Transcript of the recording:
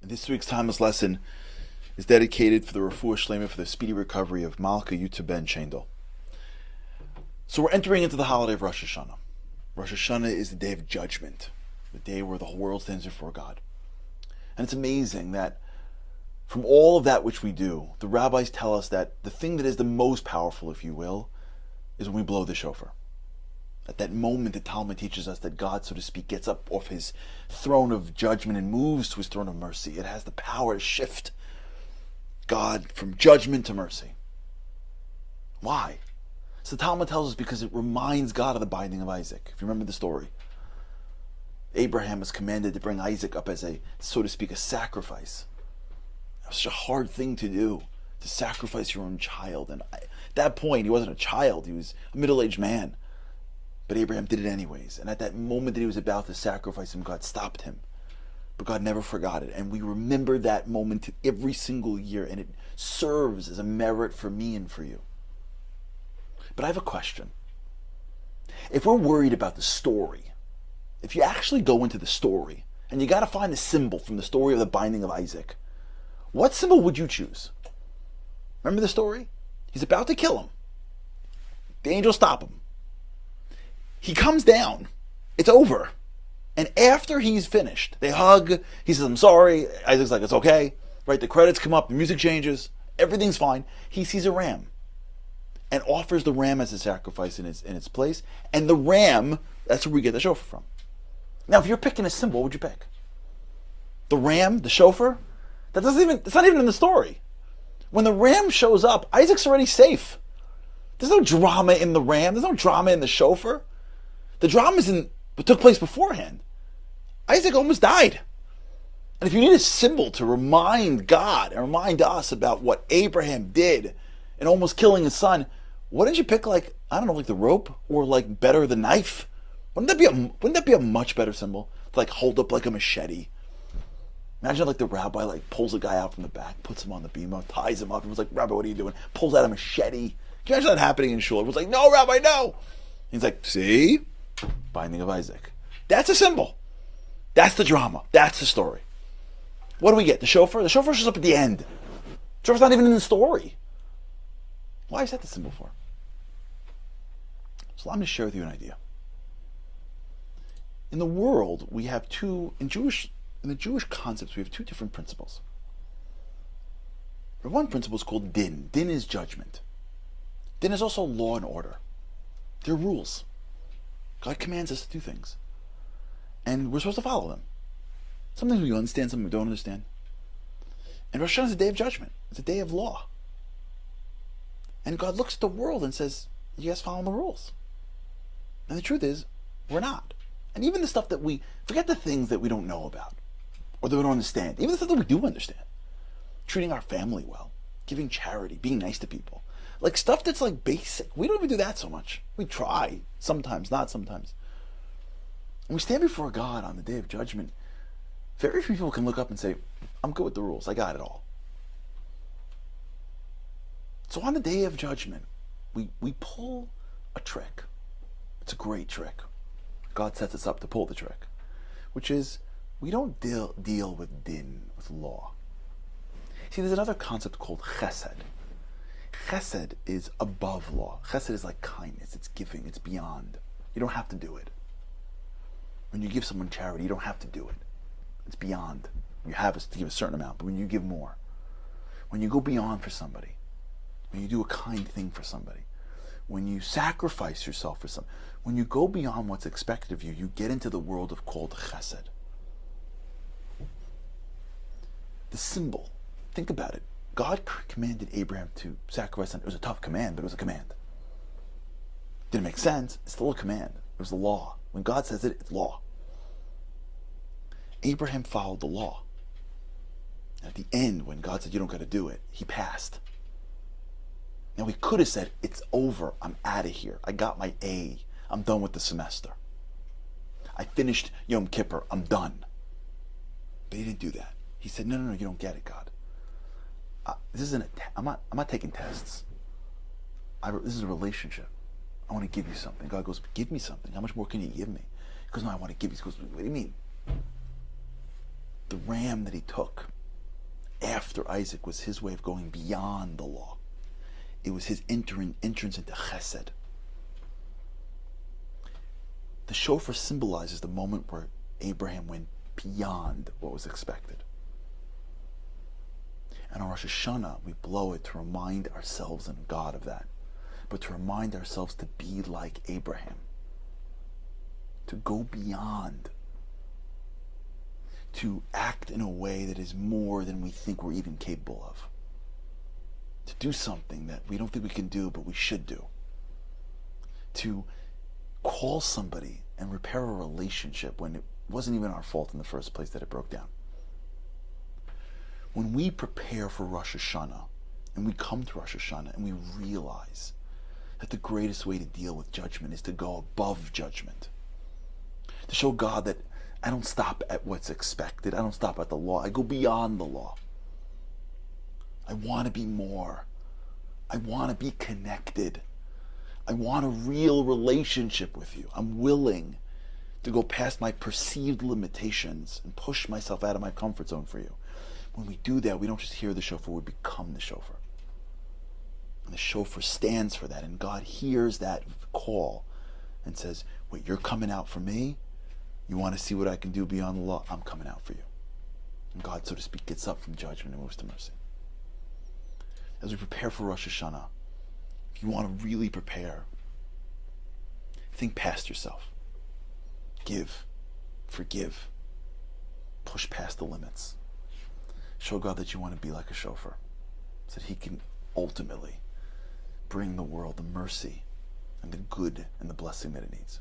This week's timeless lesson is dedicated for the refuah shlema, for the speedy recovery of Malka Yuta ben Shendel. So we're entering into the holiday of Rosh Hashana. Rosh Hashana is the day of judgment, the day where the whole world stands before God. And it's amazing that from all of that which we do, the rabbis tell us that the thing that is the most powerful, if you will, is when we blow the shofar. At that moment, the Talmud teaches us that God, so to speak, gets up off his throne of judgment and moves to his throne of mercy. It has the power to shift God from judgment to mercy. Why? So the Talmud tells us because it reminds God of the binding of Isaac. If you remember the story, Abraham was commanded to bring Isaac up as a, so to speak, a sacrifice. It was such a hard thing to do, to sacrifice your own child. And at that point, he wasn't a child, he was a middle-aged man. But Abraham did it anyways. And at that moment that he was about to sacrifice him, God stopped him. But God never forgot it. And we remember that moment every single year. And it serves as a merit for me and for you. But I have a question. If we're worried about the story, if you actually go into the story, and you got to find a symbol from the story of the binding of Isaac, what symbol would you choose? Remember the story? He's about to kill him. The angels stop him. He comes down. It's over. And after he's finished, they hug. He says, I'm sorry. Isaac's like, it's okay. Right? The credits come up. The music changes. Everything's fine. He sees a ram and offers the ram as a sacrifice in its place. And the ram, that's where we get the shofar from. Now, if you're picking a symbol, what would you pick? The ram, the shofar? It's not even in the story. When the ram shows up, Isaac's already safe. There's no drama in the ram. There's no drama in the shofar. The drama is in what took place beforehand. Isaac almost died. And if you need a symbol to remind God and remind us about what Abraham did in almost killing his son, wouldn't you pick like the rope or like better the knife? Wouldn't that be a much better symbol to like hold up like a machete? Imagine like the rabbi like pulls a guy out from the back, puts him on the bima, ties him up, and was like, Rabbi, what are you doing? Pulls out a machete. Can you imagine that happening in shul? It was like, no, Rabbi, no. He's like, see? Binding of Isaac. That's a symbol. That's the drama. That's the story. What do we get? The shofar? The shofar shows up at the end. The shofar's not even in the story. Why is that the symbol for? So let me share with you an idea. In the world, we have in the Jewish concepts, we have two different principles. The one principle is called din. Din is judgment. Din is also law and order. They're rules. God commands us to do things. And we're supposed to follow them. Sometimes we understand, sometimes we don't understand. And Rosh Hashanah is a day of judgment. It's a day of law. And God looks at the world and says, you guys following the rules. And the truth is, we're not. And even the stuff that forget the things that we don't know about, or that we don't understand, even the stuff that we do understand. Treating our family well, giving charity, being nice to people. Like stuff that's like basic. We don't even do that so much. We try, sometimes, not sometimes. When we stand before God on the day of judgment, very few people can look up and say, I'm good with the rules, I got it all. So on the day of judgment, we pull a trick. It's a great trick. God sets us up to pull the trick, which is we don't deal with din, with law. See, there's another concept called chesed. Chesed is above law. Chesed is like kindness. It's giving. It's beyond. You don't have to do it. When you give someone charity, you don't have to do it. It's beyond. You have to give a certain amount, but when you give more, when you go beyond for somebody, when you do a kind thing for somebody, when you sacrifice yourself for something, when you go beyond what's expected of you, you get into the world of called chesed. The symbol, think about it. God commanded Abraham to sacrifice son. It was a tough command, but it was a command. Didn't make sense. It's still a command. It was the law. When God says it, it's law. Abraham followed the law. At the end, when God said, you don't got to do it, he passed. Now he could have said, it's over. I'm out of here. I got my A. I'm done with the semester. I finished Yom Kippur. I'm done. But he didn't do that. He said, no, you don't get it, God. This isn't I'm not taking tests. This is a relationship. I want to give you something. God goes, give me something. How much more can you give me? He goes, no, I want to give you. He goes, what do you mean? The ram that he took after Isaac was his way of going beyond the law. It was his entrance into chesed. The shofar symbolizes the moment where Abraham went beyond what was expected. And on Rosh Hashanah, we blow it to remind ourselves and God of that, but to remind ourselves to be like Abraham, to go beyond, to act in a way that is more than we think we're even capable of, to do something that we don't think we can do, but we should do, to call somebody and repair a relationship when it wasn't even our fault in the first place that it broke down. When we prepare for Rosh Hashanah, and we come to Rosh Hashanah and we realize that the greatest way to deal with judgment is to go above judgment, to show God that I don't stop at what's expected, I don't stop at the law, I go beyond the law. I want to be more. I want to be connected. I want a real relationship with you. I'm willing to go past my perceived limitations and push myself out of my comfort zone for you. When we do that, we don't just hear the shofar, we become the shofar. And the shofar stands for that, and God hears that call and says, wait, you're coming out for me? You want to see what I can do beyond the law? I'm coming out for you. And God, so to speak, gets up from judgment and moves to mercy. As we prepare for Rosh Hashanah, if you want to really prepare, think past yourself. Give, forgive, push past the limits. Show God that you want to be like a shofar, so that He can ultimately bring the world the mercy and the good and the blessing that it needs.